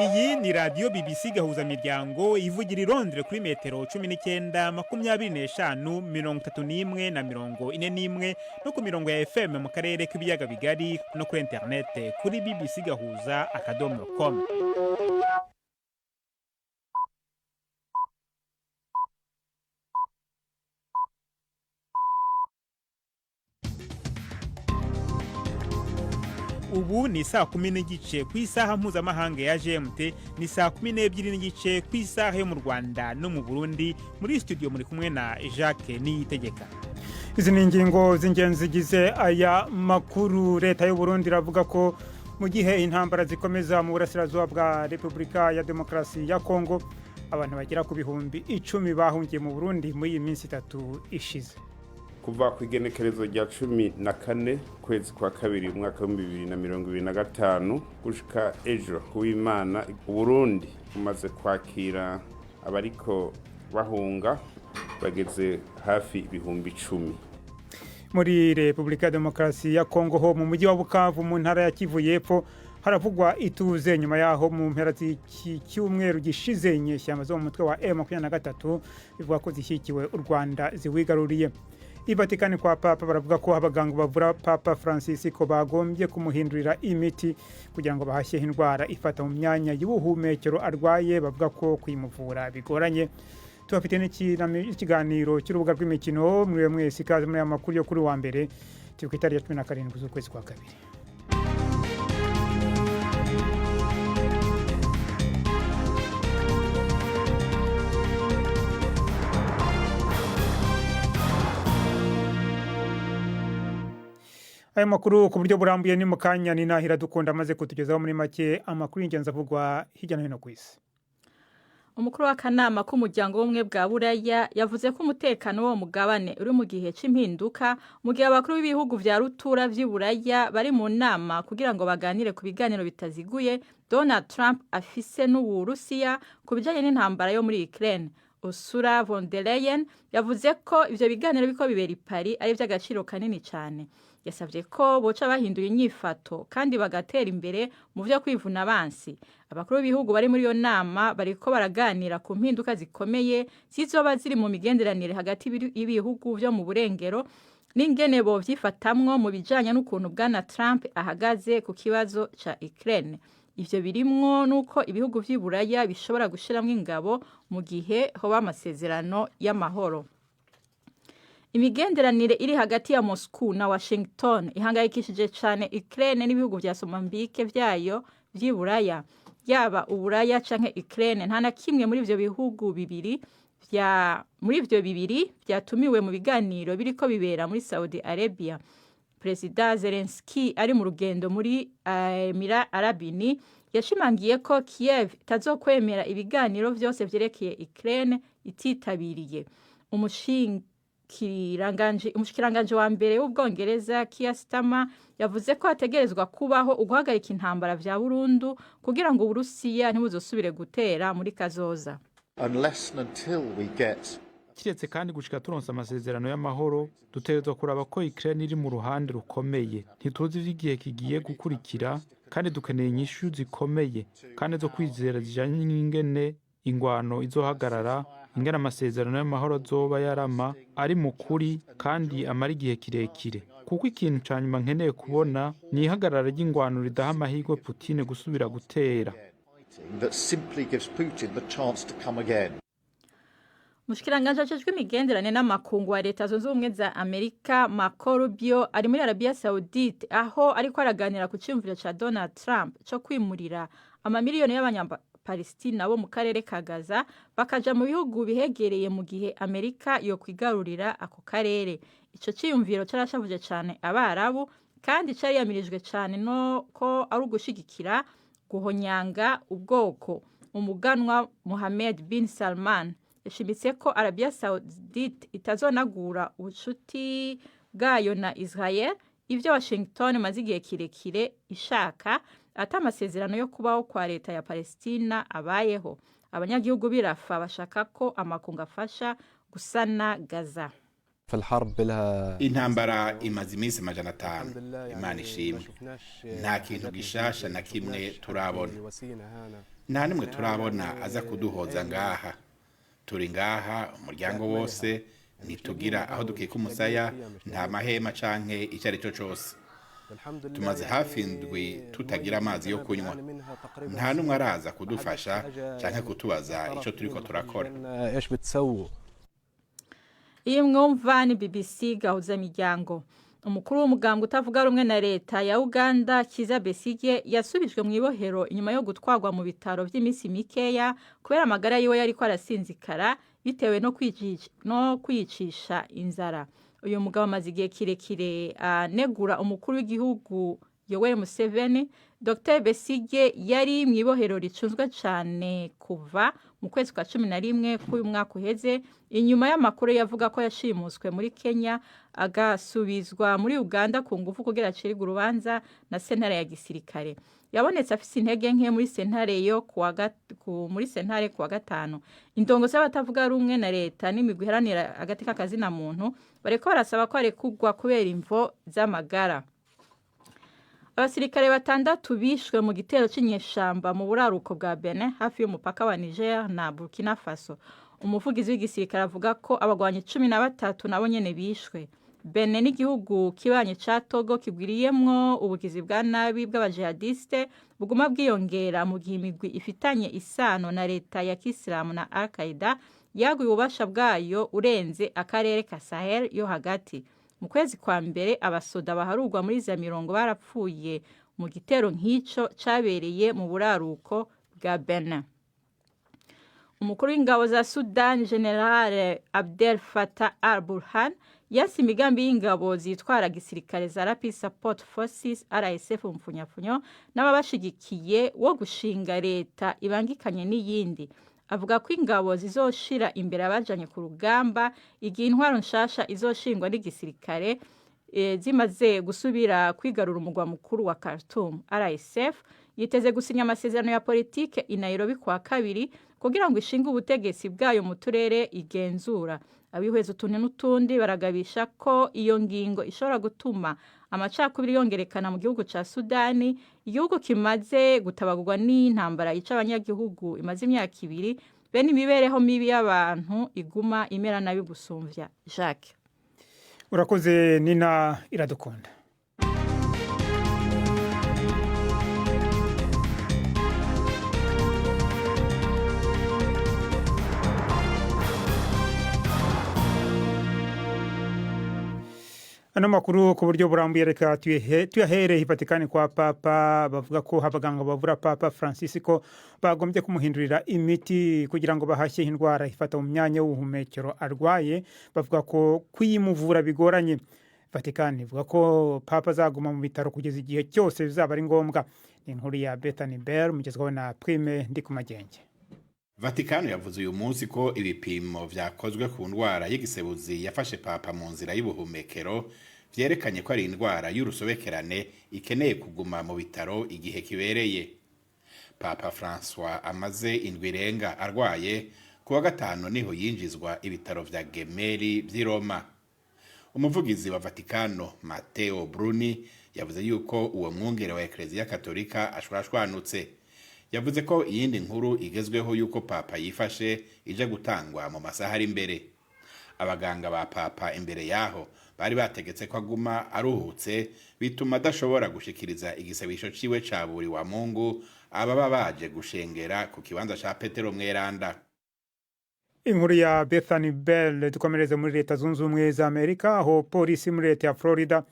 Iyi ni radio BBC gahuza miryango ivugira i Londres kuri metero 19 25 31 na 41 no ku mirongo ya FM mu karere k'ibiyaga bigari no kuri internet kuri bbcgahuza.com. Ubu ni saa 10 n'igice ku isaha mpuzamahanga ya GMT, ni saa 12 n'igice ku isaha yo mu Rwanda no mu Burundi. Muri studio muri kumwe na Jacques Niyitegeka. Izi ni ingingo z'ingenzi zigize aya makuru. Leta y'u Burundi iravuga ko mu gihe intambara zikomeza mu burasirazuba bwa Repubulika ya Demokarasi ya Kongo, abantu bagera ku bihumbi 10 bahungiye mu Burundi muri iyi minsi 3 ishize. Kuva ku igenekerezo rya 14 kwezi kwa kabiri mwaka wa 2025 gushika ejo kuw'Imana, Burundi bumaze kwakira abariko bahunga bageze hafi ibihumbi 10. Muri Repubulika ya Demokarasi ya Kongo ho mu mujyi wa Bukavu mu ntara ya Kivu y'Epfo haravugwa ituze nyuma yaho mu mpera z'icyumweru gishize inyeshyamba zo mu mutwe wa M23 bivuga ko zishyikiwe u Rwanda ziwigaruriye. I Vatikani kwa Papa baravuga ko abaganga bavura Papa Francis ko bagombye kumuhindurira imiti kugira ngo bahashye indwara ifata mu myanya y'ubuhumekero arwaye, bavuga ko kwimuvura bigoranye. Tubafite n'ikiganiro cy'urubuga rw'imikino muri mwese ikaze muri amakuru yo kuri wa mbere tukitari ya 17 z'ukwezi kwa kabiri. Aya makuru ku buryo burambuye ni mukanya ni Nahira Dukunda amaze kutugezaho muri make amakuru y'ingenzi avugwa hirya no hino ku isi. Umukuru w'akanama k'umuryango w'ubumwe bwa Buraya yavuze ko umutekano wo mugabane uri mu gihe cy'impinduka mu gihe abakuru b'ibihugu vya rutura vy'Iburaya bari mu nama kugira ngo baganire ku biganiro bitaziguye Donald Trump afise n'Uburusiya ku bijanye n'intambara yo muri Ukraine. Ursula von der Leyen yavuze ko ivyo biganiro biko bibera i Paris ari vy'agaciro kanini cyane. Yasavye ko boca bahindura inyifato kandi bagatera imbere mu vyo kwivuna abansi. Abakuru b'ibihugu bari muri yo nama bariko baraganira ku mpinduka zikomeye zizoba ziri mu migenderanire hagati y'ibihugu vyo mu burengero n'ingene bo vyifatamwo mu bijanye n'ukuntu bwana Trump ahagaze ku kibazo ca Ukraine. Ivyo birimwo nuko ibihugu vy'Iburaya bishobora gushiramwo ingabo mu gihe hoba amasezerano y'amahoro. Imigenderanire iri hagati ya Moscow na Washington ihangayikishije cyane Ukraine n'ibihugu vya Mozambique vyayo vy'Iburaya. Yaba Uburaya canke Ukraine nta na kimwe muri ivyo bihugu bibiri vyatumiwe mu biganiro biriko bibera muri Saudi Arabia. President Zelensky ari mu rugendo muri Emira Arabini yashimangiye ko Kiev itazokwemera ibiganiro vyose vyerekeye Ukraine ititabiriye. Umushikiranganje wa mbere w'Ubwongereza Keir Starmer yavuze ko hategerezwa kubaho uguhagarika intambara vya burundu kugira ngo Uburusiya ntibuzosubire gutera muri kazoza. Kiretse kandi gushika turonsa amasezerano y'amahoro, dutegerezwa kuraba ko Ukraine iri mu ruhande rukomeye. Ntituzi ivy'igihe kigiye gukurikira kandi dukeneye inyishu zikomeye kandi zo kwizera zijanye n'ingene ingwano izohagarara, ingene amasezerano y'amahoro azoba yarama ari mu kuri kandi amara igihe kirekire. Kuko ikintu ca nyuma nkeneye kubona ni ihagarara ry'ingwano ridaha amahirwe Putin gusubira gutera. Mushikiranganje ajejwe imigenderanire n'amakungu wa Leta Zunze Ubumwe za Amerika Marco Rubio ari muri Arabia Saudite aho ariko araganira ku cyumviro ca Donald Trump cyo kwimurira amamiliyoni y'abanyapalestina bo mu karere ka Gaza bakaja mu bihugu bihegereye mu gihe Amerika yo kwigarurira ako karere. Ico cyumviro carashavuje cyane Abarabu kandi cari yamirijwe cyane no ko ari ugushigikira guhonyanga ubwoko. Umuganwa Mohammed bin Salman yashimitse ko Arabia Saudite itazonagura ubucuti bwayo na Israel, ivyo Washington maze igihe kirekire ishaka ata amasezerano yo kubaho kwa leta ya Palestina abayeho. Abanyagihugu birafa bashaka ko amakungu afasha gusana Gaza. Intambara imaze iminsi 500. Imana ishimwe. Nta kintu gishasha na kimwe turabona. nta nimwe turabona aza kuduhoza ngaha. Turi ngaha umuryango wose, ntitugira aho dukika umusaya, nta mahema canke icyo ari cyo cyose. Tumaze hafi indwi tutagira amazi yo kunywa, nta numwe araza kudufasha canke kutubaza icyo turiko turakora. Iyi mwumva ni BBC gahuza miryango. Umukuru w'umugambwe utavuga rumwe na leta ya Uganda Kizza Besigye yasubijwe mu ibohero inyuma yo gutwagwa mu bitaro by'iminsi mikeya kubera amagara yiwe yari ko arasinzikara bitewe no kwicisha inzara. Uyu mugabo amaze igihe kirekire anegura umukuru w'igihugu Yoweri Museveni. Dr Besigye yari mu ibohero ricunzwe cyane kuva mu kwezi kwa 11 k'uyu mwaka uheze inyuma y'amakuru yavuga ko yashimuswe muri Kenya agasubizwa muri Uganda ku ngufu kugira acirwe urubanza na sentare ya gisirikare. Yabonetse afise intege nke muri sentare kuwa gatanu. Indongo z'abatavuga rumwe na leta n'imigwi iharanira agateka kazina muntu bareko barasaba ko arekugwa kubera imvo z'amagara. Abasirikare 6 bishwe mu gitero cy'inyeshamba mu buraruko bwa Benin hafi y'umupaka wa Niger na Burkina Faso. Umuvugizi w'igisirikare avuga ko abagwanyi 13 nabo nyene bishwe. Benin n'igihugu kibanye ca Togo kigwiriyemwo ubugizi bwa nabi bw'abajihadiste buguma bwiyongera mu gihe imigwi ifitanye isano na leta ya Kisilamu na Al-Qaeda yaguye ububasha bwayo urenze akarere ka Sahel yo hagati. Mu kwezi kwa mbere abasoda baharugwa muri za 100 barapfuye mu gitero nk'ico cabereye mu buraruko bwa Benin. Umukuru w'ingabo za Sudan General Abdel Fattah al-Burhan yasi imigambi y'ingabo zitwara gisirikare za Rapid Support Forces RSF mfunyafunyo n'ababashigikiye wo gushinga leta ibangikanye n'iyindi. Avuga ko ingabo zizoshira imbere abajanye ku rugamba igihe intwaro nshasha izoshingwa n'igisirikare zimaze gusubira kwigarura umugwa mukuru wa Khartoum. RSF yiteze gusinya amasezerano ya politike i Nairobi kwa kabiri kugira ngo ishinge ubutegetsi bwayo mu turere igenzura. Abihweza utuntu n'utundi baragabisha ko iyo ngingo ishobora gutuma amacakubiri yongerekana mu gihugu ca Sudani, igihugu kimaze gutabagurwa n'intambara yica abanyagihugu imaze imyaka 2 bene imibereho mibi y'abantu iguma imera nabi gusumvya. Jacques urakoze Nina Iradukunda. Ano makuru ku buryo burambuye reka tuyahere Vatikani kwa Papa. Bavuga ko abaganga bavura Papa Francisco bagombye kumuhindurira imiti kugira ngo bahashye indwara ifata mu myanya y'ubuhumekero arwaye. Bavuga ko kuyimuvura bigoranye. Vatikani ivuga ko Papa azaguma mu bitaro kugeza igihe cyose bizaba ari ngombwa. Ni inkuru ya Bethany Bell mugezweho na Prime Ndikumagenge. Vatikano yavuze uyu munsi ko ibipimo vyakozwe ku ndwara y'igisebuzi yafashe Papa mu nzira y'ubuhumekero vyerekanye ko ari indwara y'urusobekerane ikeneye kuguma mu bitaro igihe kibereye. Papa François amaze indwi irenga arwaye, kuwa gatanu niho yinjizwa ibitaro vya Gemelli vy'i Roma. Umuvugizi wa Vatikano Matteo Bruni yavuze yuko uwo mwungere wa Eklezia Katolika ashwashwanutse. Yavuze ko iyindi nkuru igezweho yuko Papa yifashe ije gutangwa mu masaha ari imbere. Abaganga ba Papa imbere yaho bari bategetse ko aguma aruhutse bituma adashobora gushikiriza igisabisho ciwe ca buri wa Mungu ababa baje gushengera ku kibanza ca Petero Mweranda. Inkuru ya Bethany Bell dukomereze muri Leta Zunze Ubumwe za Amerika, aho polisi muri leta ya Florida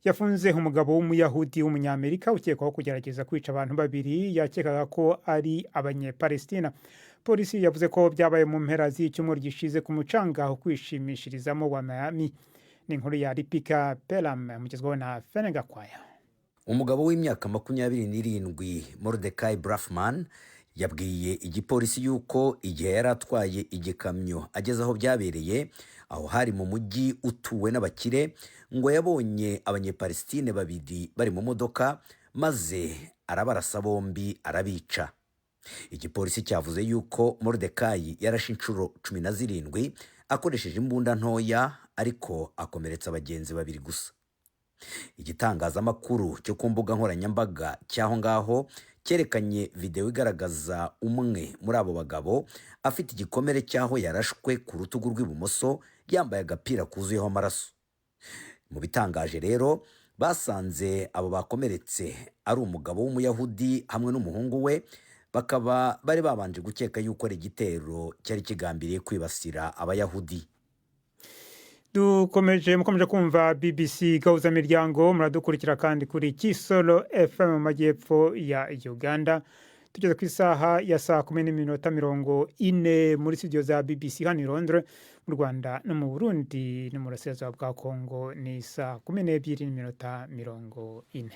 yafunze umugabo w'umuyahudi w'umunyamerika ukekwaho kugerageza kwica abantu babiri yakekaga ko ari abanyepalestina. Polisi yavuze ko byabaye mu mpera z'icyumweru gishize ku mucanga aho kwishimishirizamo wa Miami. Ni inkuru ya Ripika Pelam mugezweho na Fenega Kwaya. Umugabo w'imyaka 27 Mordecai Braffman yabwiye igipolisi yuko igihe yaratwaye igikamyo ageze aho byabereye, aho hari mu mujyi utuwe n'abakire, ngo yabonye abanyepalestine babiri bari mu modoka maze arabarasa bombi arabica. Igipolisi cyavuze yuko Mordecai yarashe inshuro 17 akoresheje imbunda ntoya ariko akomeretsa abagenzi babiri gusa. Igitangazamakuru cyo ku mbuga nkoranyambaga cyaho ngaho cyerekanye videwo igaragaza umwe muri abo bagabo afite igikomere cy'aho yarashwe ku rutugu rw'ibumoso yambaye agapira kuzuyeho amaraso. Mu bitangaje rero basanze abo bakomeretse ari umugabo w'umuyahudi hamwe n'umuhungu we, bakaba bari babanje gukeka yuko ari igitero cyari kigambiriye kwibasira abayahudi. mukomeje kumva BBC Gahuzamiryango, muradukurikira kandi kuri Kisoro FM mu majyepfo ya Uganda. Tugeze ku isaha ya saa 10:40 muri studio za BBC hano i Londres mu Rwanda no mu Burundi no mu Burasirazuba bwa Kongo ni saa 12:40.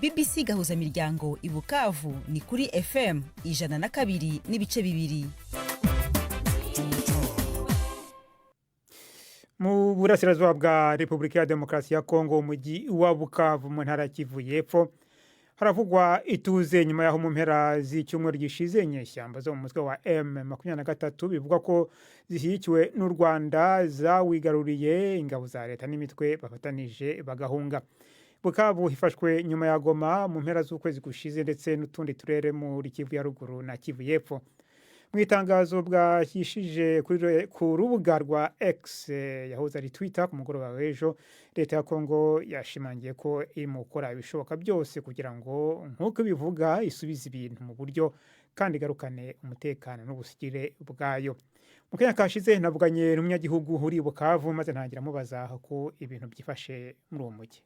BBC Gahuzamiryango i Bukavu ni kuri FM 102.2. Mu Burasirazuba bwa Repubulika ya Demokarasi ya Kongo, umujyi wa Bukavu mu ntara ya Kivu y'Epfo, haravugwa ituze nyuma y'aho mu mpera z'icyumweru gishize inyeshyamba zo mu mutwe wa M23 bivugwa ko zishyigikiwe n'u Rwanda zawigaruriye ingabo za leta n'imitwe bafatanije bagahunga. Bukavu hifashwe nyuma ya Goma mu mpera z'ukwezi gushize ndetse n'utundi turere muri Kivu ya ruguru na Kivu y'Epfo. Mu itangazo bwashyishije ku rubuga rwa X yahoze ari Twitter ku mugoroba w'ejo, leta ya Kongo yashimangiye ko irimo gukora ibishoboka byose kugira ngo nk'uko bivuga isubize ibintu mu buryo kandi igarukane umutekano n'ubusigire bwayo. Mu kanya kashize navuganye n'umunyagihugu uri Bukavu maze ntangira mubaza ko ibintu byifashe muri uwo mujyi.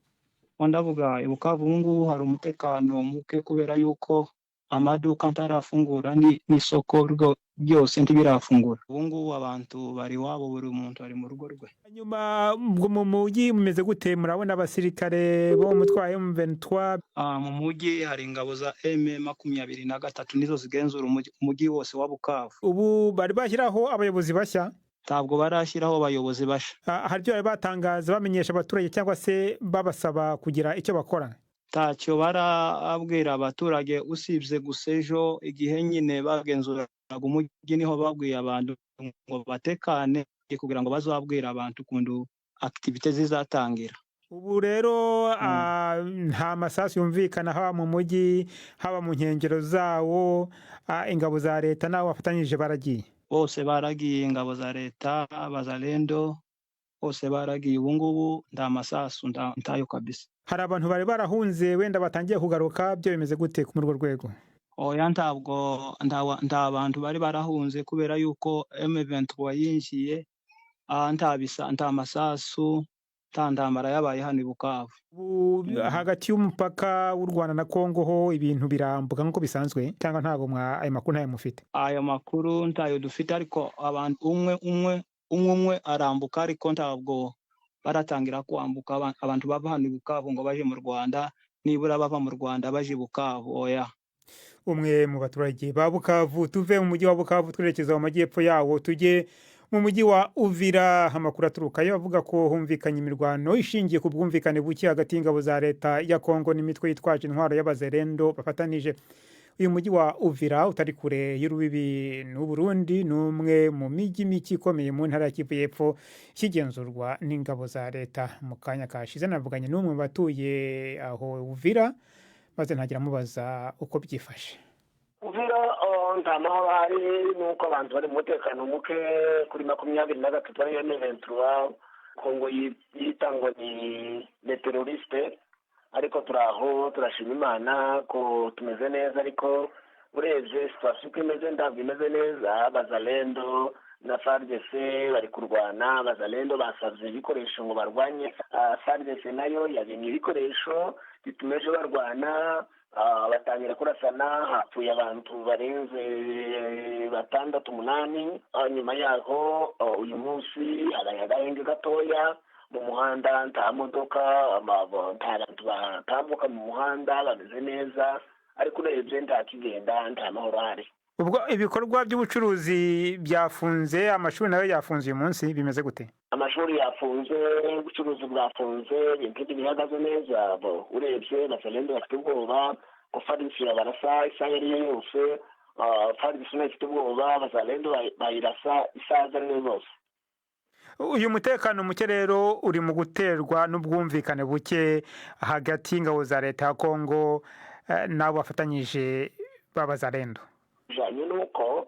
Ndavuga Bukavu ngubu hari umutekano muke kubera yuko amaduka ntarafungura n'isoko byose ntibirafungura. Ubungubu abantu bari wabo, buri muntu ari mu rugo rwe. Nyuma mu mujyi mumeze gute? Murabona abasirikare bo mutwaye M23? Mu mujyi hari ingabo za M23 nizo zigenzura umujyi wose wa Bukavu. Ubu bari bashyiraho abayobozi bashya? Ntabwo barashyiraho abayobozi bashya. Hari ibyo batangaza bamenyesha abaturage cyangwa se babasaba kugira icyo bakora? Ntacyo barabwira abaturage usibye gusa ejo igihe nyine bagenzuraga umujyi niho babwiye abantu ngo batekane kugira ngo bazabwira abantu kundu activite zizatangira. Ubu rero nta masasu yumvikana haba mu mujyi haba mu nkengero zawo. Ingabo za leta nabo bafatanyije baragiye? Bose baragiye, ingabo za leta, bazalendo bose baragiye. Ubu ngubu nta masasu ntayo kabisa. Hari abantu bari barahunze wenda batangiye kugaruka, byo bimeze gute muri urwo rwego? Oya, ntabwo nta bantu bari barahunze kubera yuko M23 yinjiye, nta masasu, nta ntambara yabaye hano i Bukavu. Hagati y'umupaka w'u Rwanda na Kongo ho ibintu birambuka nk'uko bisanzwe cyangwa ntabwo ayo makuru ntayo mufite? Ayo makuru ntayo dufite, ariko abantu umwe arambuka, ariko ntabwo baratangira kwambuka abantu bava hano i Bukavu ngo baje mu Rwanda, nibura bava mu Rwanda baje Bukavu. Oya. Umwe mu baturage ba Bukavu, tuve mu mujyi wa Bukavu twerekeza mu majyepfo yawo tujye mu mujyi wa Uvira. Amakuru aturukayo avuga ko humvikanye imirwano ishingiye ku bwumvikane buke hagati y'ingabo za leta ya Kongo n'imitwe yitwaje intwaro y'abazerendo bafatanije. Uyu mujyi wa Uvira utari kure y'urubibi n'u Burundi ni umwe mu mijyi mike ikomeye mu ntara ya Kivu y'Epfo kigenzurwa n'ingabo za leta. Mu kanya kashize navuganye n'umwe mu batuye aho Uvira maze ntagira mubaza uko byifashe. Uvira nta mahoro hari, nuko abantu bari mu mutekano muke kuri 23 ariyo M23 Kongo yitangwa ni teroriste, ariko turaho turashima Imana ko tumeze neza. Ariko urebye situation imeze ntabwo imeze neza. Bazalendo na FARDC bari kurwana. Bazalendo basavye ibikoresho ngo barwanye, FARDC nayo yazanye ibikoresho bitumeje barwana. Batangira kurasana, hapfuye abantu barenze 6-8. Nyuma yaho uyu munsi habaye agahenge gatoya mu muhanda, nta modoka, nta bantu batambuka mu muhanda, bameze neza. Ariko urebye nta kigenda, nta mahoro hari. Ubwo ibikorwa by'ubucuruzi byafunze, amashuri nayo yafunze uyu munsi, bimeze gute? Amashuri yafunze, ubucuruzi bwafunze, ibintu bihagaze neza. Urebye Bazalendo bafite ubwoba ko FARDC barasa isaha ariyo yose. FARDC ifite ubwoba, Bazalendo bayirasa isaha ariyo yose. uyu mutekano muke rero uri mu guterwa n'ubwumvikane buke hagati y'ingabo za leta ya Kongo n'abo bafatanyije b'abazarendo. bijanye n'uko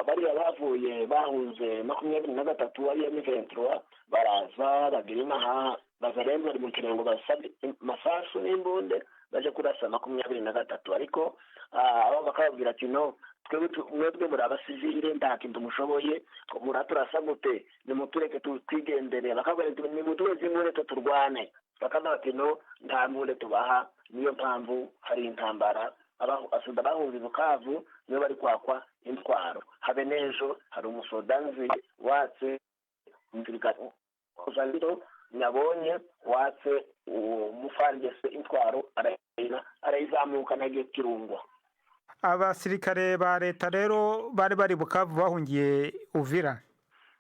bariya bavuye bahunze 23 ariya M23 baraza bagira inaha bazarendo bari mu kirango basabye masasu n'imbunde baje kurasa 23 ariko abo bakababwira ati no mwebwe muri abasivile nta kintu mushoboye muraturasa gute nimutureke twigendere bakabwira ati nimutureze mureke turwane bakavuga ati no nta mure tubaha niyo mpamvu hari intambara abasoda bahunze Bukavu niyo bari kwakwa intwaro habe nejo hari umusodanzi watse kozaliro nyabonye watse umufarigese intwaro arayizamuka nagiye Kirungwa. Abasirikare ba leta rero bari Bukavu bahungiye Uvira.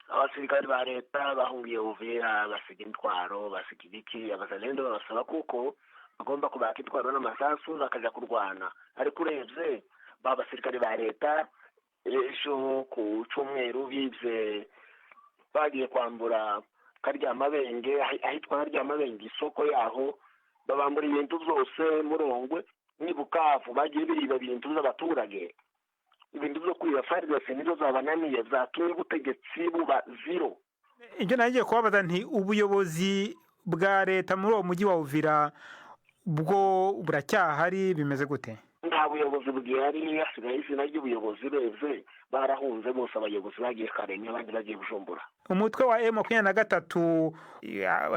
Abasirikare ba leta bahungiye Uvira basiga intwaro basiga ibiki abazalendo basaba kuko bagomba kubaka intwaro n'amasasu bakaja kurwana ariko urebye babasirikare ba leta ejo ku cyumweru bivye bagiye kwambura karya mabenge ahitwa karya mabenge isoko yaho babambura ibintu byose Murongwe ni Bukavu bagiye biriba ibintu by'abaturage ibintu byo kwiba farigase nizo zabananiye zatumye ubutegetsi buba zero. Ibyo nagiye kubabaza nti ubuyobozi bwa leta muri uwo mujyi wa Uvira bwo buracyahari bimeze gute? Nta buyobozi bwihari hasigaye izina ry'ubuyobozi beze barahunze bose abayobozi bagiye Karenya abandi bagiye Bujumbura. Umutwe wa M23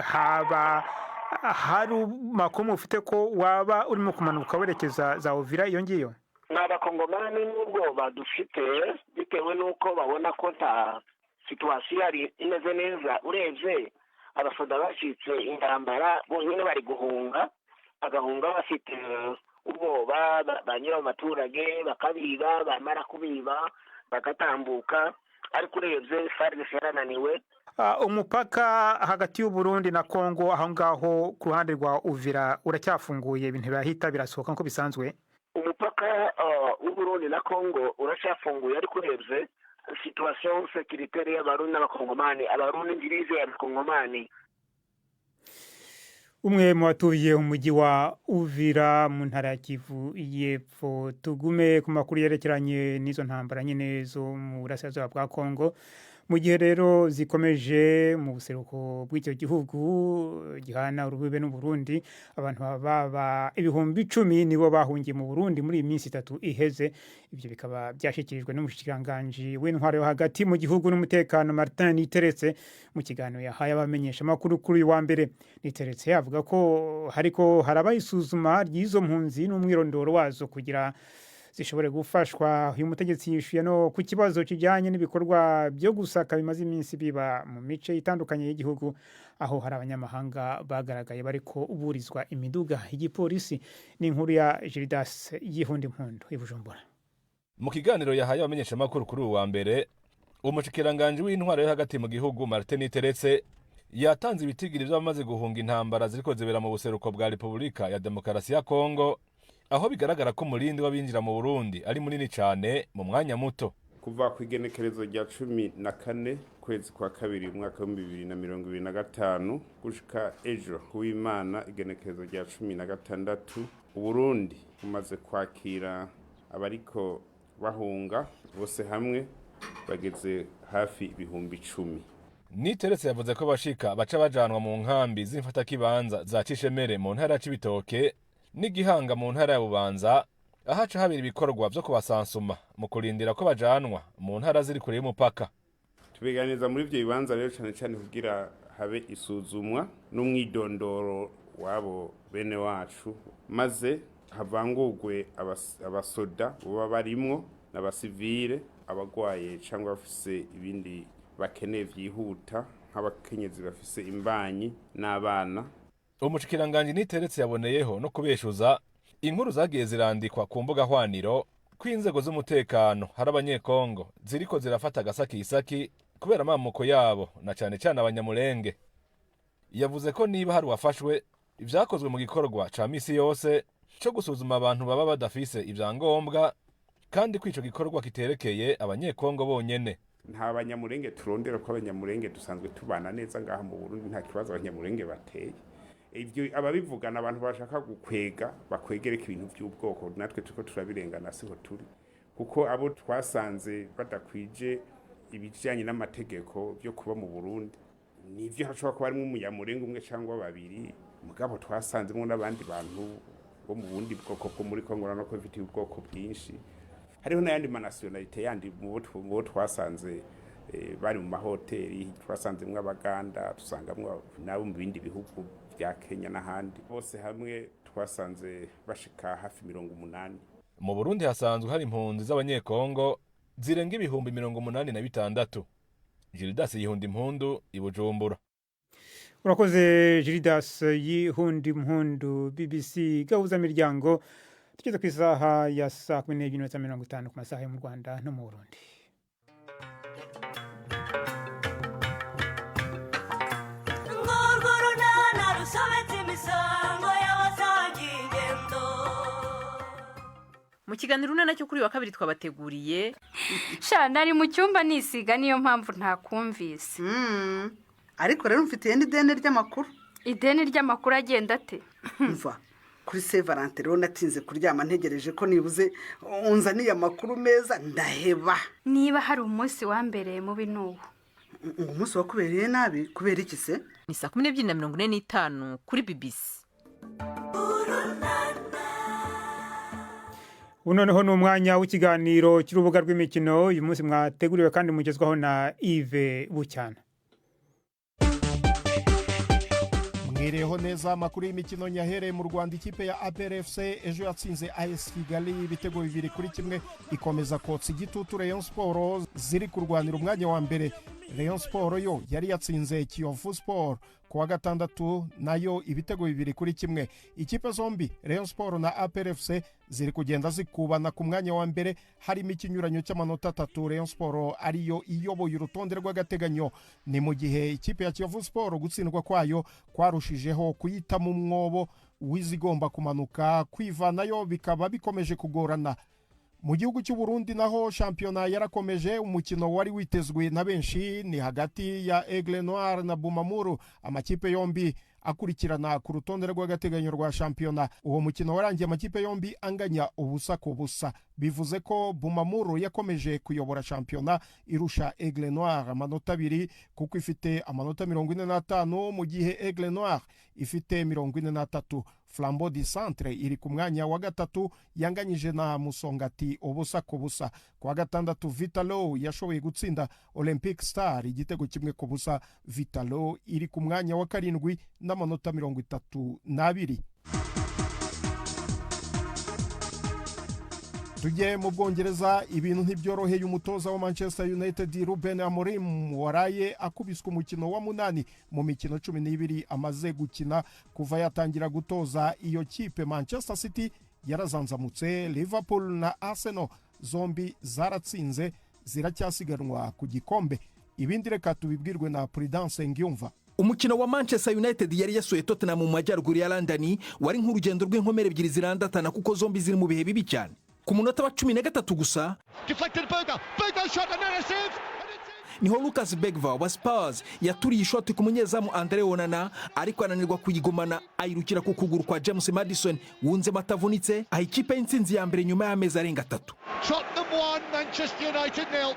haba hari makuru ufite ko waba urimo kumanuka werekeza za Uvira iyo ngiyo? N'abakongomani n'ubwo badufite bitewe nuko babona ko ta situation ari imeze neza urebye abasoda bashitse intambara bonyine bari guhunga agahunga bafite ubwoba banyura mu maturage bakabiba bamara kubiba bagatambuka ariko urebye FARDC yarananiwe. Umupaka hagati y'u Burundi na Kongo aho ngaho ku ruhande rwa Uvira uracyafunguye ibintu birahita birasohoka nko bisanzwe? Umupaka w'u Burundi na Kongo uracyafunguye ariko urebye situation sécuritaire y'abarundi n'abakongomani abarundi ngirize y'abakongomani. Umwe mu batuye umujyi wa Uvira mu ntara ya Kivu y'Epfo. Tugume ku makuru yerekeranye n'izo ntambara nyine zo mu burasirazuba bwa Kongo mu gihe rero zikomeje mu buseruko bw'icyo gihugu gihana urubibe n'u Burundi. Abantu baba ibihumbi 10 nibo bahungiye mu Burundi muri iminsi 3 iheze. Ibyo bikaba byashikirijwe n'umushikiranganje w'intwaro yo hagati mu gihugu n'umutekano Martin Niteretse mu kiganiro yahaye abamenyesha makuru kuri wa mbere. Niteretse avuga ko hariko harabayisuzuma ry'izo mpunzi n'umwirondoro wazo kugira zishobore gufashwa. Uyu mutegetsi yishuye no ku kibazo kijyanye n'ibikorwa byo gusaka bimaze iminsi biba mu mice itandukanye y'igihugu aho hari abanyamahanga bagaragaye bariko uburizwa imiduga. Igipolisi n'inkuru ya Gildas Yihundi Mpundu i Bujumbura. Mu kiganiro yahaye abamenyesha makuru kuri wa mbere umushikiranganje w'intwaro yo hagati mu gihugu Martin Niteretse yatanze ibitigiri by'abamaze guhunga intambara ziriko zibera mu buseruko bwa Repubulika ya Demokarasi ya Kongo aho bigaragara ko umurindi w'abinjira mu Burundi ari munini cyane mu mwanya muto. Kuva ku igenekerezo rya 14 kwezi kwa kabiri mwaka wa 2025 gushika ejo kuw'Imana igenekerezo rya 16 Uburundi bumaze kwakira abariko bahunga bose hamwe bageze hafi ibihumbi 10. Niteretse yavuze ko bashika baca bajanwa mu nkambi z'imfata kibanza za Cishemere mu ntara ya Cibitoke n'Igihanga mu ntara ya Bubanza ahaca habiri ibikorwa byo kubasansuma mu kurindira ko bajanwa mu ntara ziri kure y'umupaka. Tubiganiza muri ivyo bibanza rero cyane kugira habe isuzumwa n'umwidondoro wabo bene wacu maze havangurwe abasoda baba barimwo n'abasivile abagwaye cyangwa bafise ibindi bakeneye vyihuta nk'abakenyezi bafise imbanyi n'abana. Umushikiranganje Niteretse yaboneyeho no kubeshuza inkuru zagiye zirandikwa ku mbuga hwaniro kw'inzego z'umutekano hari abanyekongo ziriko zirafata agasakisaki kubera amamuko yabo na cyane cyane abanyamulenge. Yavuze ko niba hari wafashwe ivyakozwe mu gikorwa ca misi yose cyo gusuzuma abantu baba badafise ivyangombwa kandi kwico gikorwa kiterekeye abanyekongo bonyene. nta banyamurenge turondera ko abanyamurenge dusanzwe tubana neza ngaha mu Burundi nta kibazo abanyamurenge bateye ivyo ababivugana abantu bashaka gukwega bakwegereka ibintu by'ubwoko natwe tuko turabirengana siho turi kuko abo twasanze badakwije ibijyanye n'amategeko byo kuba mu Burundi nivyo hashobora kuba harimo umunyamurenge umwe cyangwa babiri mugabo twasanzemo n'abandi bantu bo mu bundi bwoko bwo muri Kongo no ko bifite ubwoko bwinshi hariho n'ayandi nationalite yandi mu bo twasanze bari mu mahoteli twasanzemwe abaganda tusangamwe nabo mu bindi bihugu bya Kenya n'ahandi bose hamwe twasanze bashika hafi 80. Mu Burundi hasanzwe hari impunzi z'abanyekongo zirenga ibihumbi 86. Gildas Yihundi Mpundu i Bujumbura. Urakoze Gildas Yihundi Mpundu BBC gahuza miryango tugeze ku isaha ya saa 12:50 ku masaha yo mu Rwanda no mu Burundi. Mu kiganiro nacyo kuri wa kabiri twabateguriye sha nari mu cyumba nisiga niyo mpamvu ntakumvise ariko rero mfite ideni ry'amakuru agenda ate mva kuri Saint Valentin rero natinze kuryama ntegereje ko nibuze unzaniye amakuru meza ndaheba niba hari umunsi wa mbere mu binubu umunsi wakubereye nabi kubera iki se ni saa 12:45 kuri BBC. Unoneho n'umwanya w'ikiganiro cy'urubuga rw'imikino uyu munsi mwateguriwe kandi mugezwaho na Yves Bucyana. Mwireho neza amakuru y'imikino nyahereye mu Rwanda ikipe ya APR FC ejo yatsinze AS Kigali ibitego 2-1 ikomeza kotsa igitutu Rayon Sport ziri kurwanira umwanya wa mbere. Rayon Sport yo yari yatsinze Kiyovu Sport kuwa gatandatu nayo ibitego 2-1. Ikipe zombi Rayon Sport na APR FC ziri kugenda zikubana ku mwanya wa mbere harimo ikinyuranyo cy'amanota 3 Rayon Sport ariyo iyoboye urutonde rw'agateganyo ni mu gihe ikipe ya Kiyovu Sport gutsindwa kwayo kwarushijeho kuyita mu mwobo wizigomba kumanuka kwivanayo bikaba bikomeje kugorana. Mu gihugu cy'u Burundi naho shampiyona yarakomeje umukino wari witezwe na benshi ni hagati ya Aigle Noir na Bumamuru amakipe yombi akurikirana ku rutonde rw'agateganyo rwa shampiyona. Uwo mukino warangiye amakipe yombi anganya ubusa ku busa bivuze ko Bumamuru yakomeje kuyobora shampiyona irusha Aigle Noir amanota 2 kuko ifite amanota 45 mu gihe Aigle Noir ifite 43. Flambeau du Centre iri ku mwanya wa gatatu yanganyije na Musongati ubusa ku busa. Kwa gatandatu Vitalo yashoboye gutsinda Olympic Star igitego 1-0. Vitalo iri ku mwanya wa karindwi n'amanota 32. Tujye mu Bwongereza ibintu ntibyoroheye umutoza wa Manchester United Ruben Amorim waraye akubiswe umukino wa 8 mu mikino 12 amaze gukina kuva yatangira gutoza iyo kipe. Manchester City yarazanzamutse, Liverpool na Arsenal zombi zaratsinze ziracyasiganwa ku gikombe. Ibindi reka tubibwirwe na Prudence Ngyumva. Umukino wa Manchester United yari yasuye Tottenham mu majyaruguru ya London wari nk'urugendo rw'inkomere ebyiri zirandatana kuko zombi ziri mu bihe bibi cyane. Ku munota wa 13 gusa niho Lucas Begva wa Spurs yaturiye ishoti ku munyezamu Andre Onana ariko ananirwa kuyigumana ayirukira ku kuguru kwa James Maddison wunze matavunitse aho ikipe y'intsinzi ya mbere nyuma y'amezi arenga 3.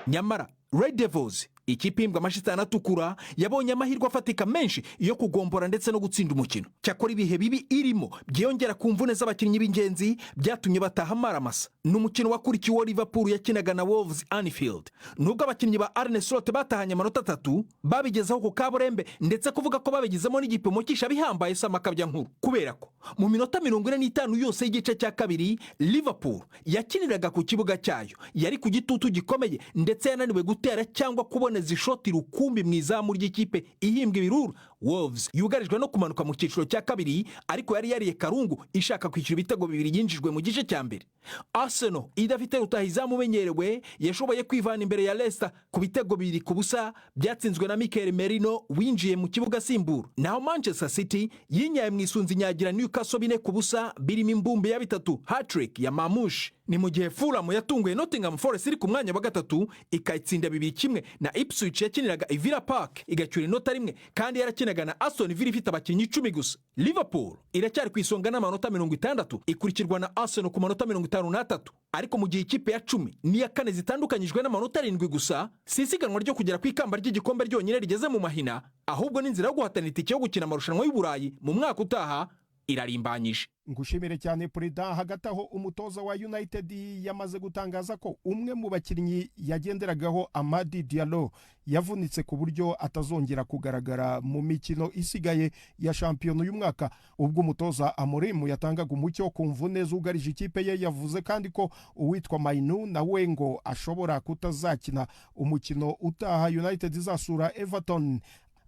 Nyamara Red Devils ikipe imbwa amashitani atukura yabonye amahirwe afatika menshi iyo kugombora ndetse no gutsinda umukino. Cyakora ibihe bibi irimo byongera ku mvune z'abakinnyi b'ingenzi byatumye bataha maramasa. N'umukino wakurikiye Liverpool yakinaga na Wolves Anfield. Nubwo abakinnyi ba Arne Slot batahanye amanota 3 babigezaho ku kaburembe ndetse kuvuga ko babigizemo n'igipimo cyisha bihambaye samakabya nkuru kubera ko mu minota 45 yose y'igice cya kabiri Liverpool yakiniraga ku kibuga cyayo yari ku gitutu gikomeye ndetse yananiwe gutera cyangwa kubona zishoti rukumbi mu izamu ry'ikipe ihimbwa ibiruru Wolves yugarijwe no kumanuka mu cyiciro cya kabiri ariko yari yariye karungu ishaka kwishyura ibitego bibiri yinjijwe mu gice cya mbere. Arsenal idafite rutahizamu umenyerewe yashoboye kwivana imbere ya Leicester ku bitego 2-0 byatsinzwe na Mikel Merino winjiye mu kibuga simbura. Naho Manchester City yinyaye mu isunzi nyagira Newcastle 4-0 birimo imbumbe ya 3 hat-trick ya Mamush. Ni mu gihe Fulham yatunguye Nottingham Forest iri ku mwanya wa gatatu ikayitsinda 2-1 na Ipswich yakiniraga i Villa Park igacyura inota rimwe kandi yarakinaga na Aston Villa ifite abakinnyi 10 gusa. Liverpool iracyari ku isonga n'amanota 60 ikurikirwa na Arsenal ku manota 53 ariko mu gihe ikipe ya 10 niya kane zitandukanyijwe n'amanota 7 gusa. Sisiganwa ryo kugera ku ikamba ry'igikombe ryonyine rigeze mu mahina ahubwo n'inzira yo guhatanira itike yo gukina amarushanwa y'u Burayi mu mwaka utaha irarimbanyije. Ngushimire cyane Prida. Hagati aho umutoza wa United yamaze gutangaza ko umwe mu bakinnyi yagenderagaho Amadi Diallo yavunitse ku buryo atazongera kugaragara mu mikino isigaye ya shampiyona y'umwaka. Ubwo umutoza Amorim yatangaga umucyo ku mvune zugarije ikipe ye, yavuze kandi ko uwitwa Mainu nawe ngo ashobora kutazakina umukino utaha United izasura Everton.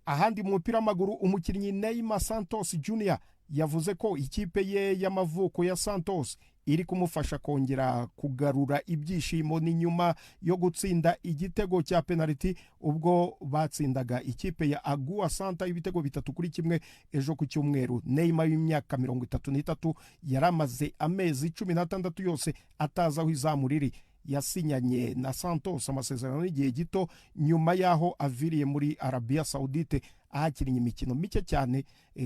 Ahandi mu mupira w'amaguru umukinnyi Neymar Santos Jr yavuze ko ikipe ye y'amavuko ya Santos iri kumufasha kongera kugarura ibyishimo ni nyuma yo gutsinda igitego cya penalty ubwo batsindaga ikipe ya Agua Santa ibitego 3-1 ejo ku cyumweru. Neymar y'imyaka 33 yaramaze amezi 16 yose atazaho izamu riri. Yasinyanye na Santos amasezerano y'igihe gito nyuma yaho aviriye muri Arabia Saudite ahakiriye imikino mike cyane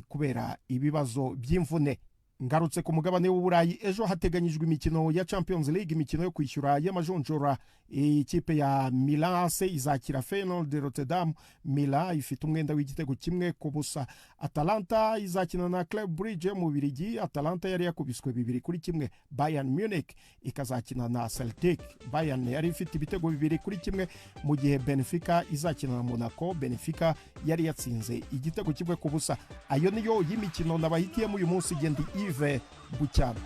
kubera ibibazo by'imvune. Ngarutse ku mugabane w'Uburayi, ejo hateganyijwe imikino ya Champions League, imikino yo kwishyura y'amajonjora. Ikipe ya Milan izakira Feyenoord de Rotterdam. Milan ifite umwenda w'igitego 1-0. Atalanta izakina na Club Brugge mu Bubiligi. Atalanta yari yakubiswe 2-1. Bayern Munich ikazakina na Celtic. Bayern yari ifite ibitego 2-1 mu gihe Benfica izakina na Monaco. Benfica yari yatsinze igitego 1-0. Ayo niyo y'imikino nabahitiyemo uyu munsi. Gendi Yves Bucyana.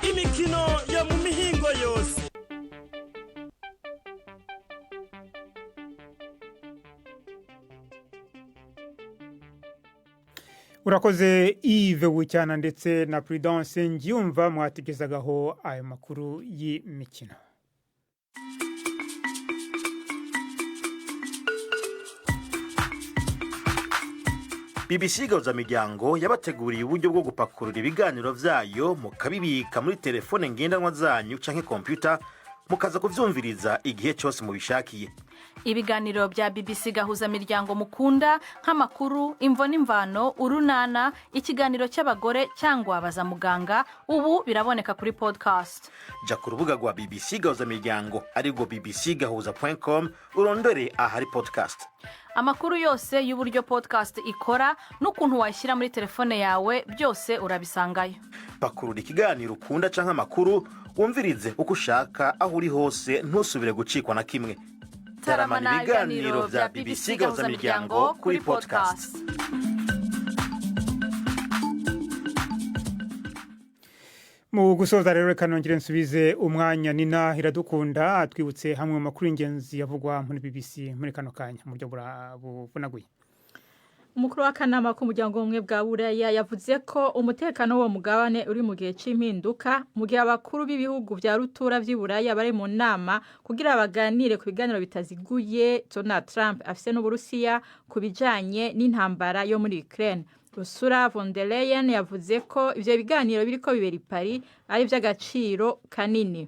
Imikino yo mu mihingo yose. Urakoze Yves Bucyana ndetse na Prudence Ngiyumva mwategezagaho ayo makuru y'imikino. BBC Gahuzamiryango yabateguriye uburyo bwo gupakurura ibiganiro vyayo mukabibika muri telefone ngendanwa zanyu canke computer mukaza kuvyumviriza igihe cyose mubishakiye. Ibiganiro bya BBC Gahuzamiryango mukunda nk'amakuru, imvo n'imvano, urunana, ikiganiro cy'abagore cyangwa abaza muganga ubu biraboneka kuri podcast. Ja ku rubuga rwa BBC Gahuzamiryango ariko bbcgahuza.com urondore ahari podcast. Amakuru yose y'uburyo podcast ikora n'ukuntu washyira muri telefone yawe byose urabisangayo. Pakurura ikiganiro ukunda canke amakuru wumvirize uko ushaka aho uri hose ntusubire gucikwa na kimwe. Taramana ibiganiro vya BBC Gahuzamiryango kuri podcast. Mu gusoza rero reka nongere nsubize umwanya Nina Iradukunda atwibutse hamwe mu makuru y'ingenzi yavugwa muri BBC muri kano kanya mu buryo buvunaguye. Umukuru w'akanama k'umuryango w'ubumwe bwa Buraya yavuze ko umutekano wo mugabane uri mu gihe cy'impinduka mu gihe abakuru b'ibihugu vya rutura vy'Iburaya bari mu nama kugira baganire ku biganiro bitaziguye Donald Trump afise n'Uburusiya ku bijanye n'intambara yo muri Ukraine. Ursula von der Leyen yavuze ko ivyo biganiro biriko bibera i Paris ari vy'agaciro kanini.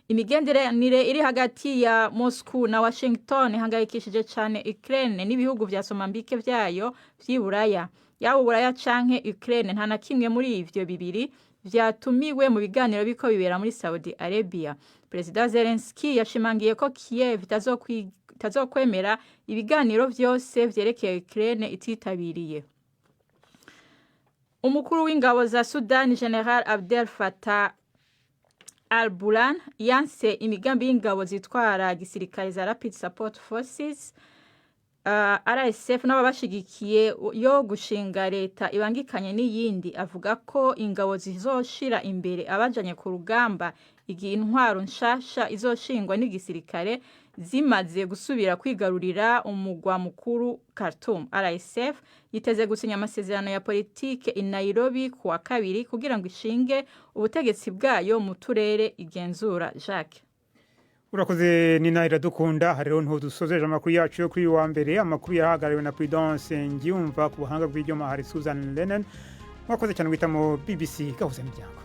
Imigenderanire iri hagati ya Moscow na Washington hangayikishije cyane Ukraine n'ibihugu vya Somambike vyayo vy'Iburaya. Yaba Uburaya canke Ukraine nta na kimwe muri ivyo bibiri vyatumiwe mu biganiro biko bibera muri Saudi Arabia. President Zelensky yashimangiye ko Kiev itazokwemera ibiganiro vyose vyerekeye Ukraine ititabiriye. Umukuru w'ingabo za Sudan General Abdel Fattah Al-Burhan yanse imigambi y'ingabo zitwara gisirikare za Rapid Support Forces RSF n'ababashigikiye yo gushinga leta ibangikanye n'iyindi. Avuga ko ingabo zizoshira imbere abajanye ku rugamba igihe intwaro nshasha izoshingwa n'igisirikare zimaze gusubira kwigarurira umugwa mukuru Khartoum. RSF yiteze gusinya amasezerano ya politike i Nairobi kuwa kabiri kugira ngo ishinge ubutegetsi bwayo mu turere igenzura. Jacques urakoze Nina Iradukunda. Rero nto dusozeje amakuru yacu yo kuri wa mbere. Amakuru yahagarariwe na Prudence Ngiyumva, ku buhanga bw'ibyuma hari Susan Lennon. Mwakoze cyane guhitamo BBC gahuza imiryango.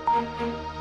Thank you.